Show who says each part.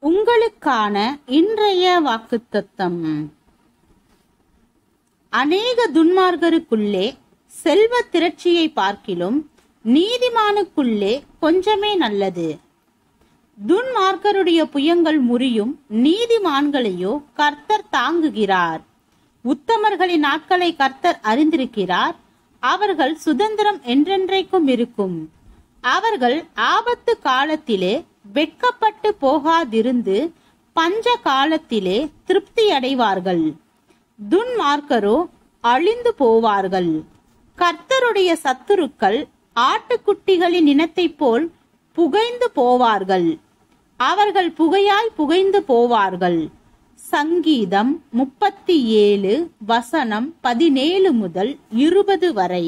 Speaker 1: உங்களுக்கான இன்றைய வாக்குத்தத்தம். அநேக துன்மார்க்கருக்குள்ளே செல்வ திரட்சியை பார்க்கிலும் நீதிமானுக்குள்ளே கொஞ்சமே நல்லது. துன்மார்க்கருடைய புயங்கள் முறியும், நீதிமான்களையோ கர்த்தர் தாங்குகிறார். உத்தமர்களின் நாட்களை கர்த்தர் அறிந்திருக்கிறார். அவர்கள் சுதந்திரம் என்றென்றைக்கும் இருக்கும். அவர்கள் ஆபத்து காலத்திலே வெட்கப்பட்டு போகாதிருந்து பஞ்ச காலத்திலே திருப்தி அடைவார்கள். துன்மார்க்கரோ அழிந்து போவார்கள். கர்த்தருடைய சத்துருக்கள் ஆட்டுக்குட்டிகளின் இனத்தை போல் புகைந்து போவார்கள். அவர்கள் புகையாய் புகைந்து போவார்கள். சங்கீதம் 37 வசனம் 17 முதல் 20 வரை.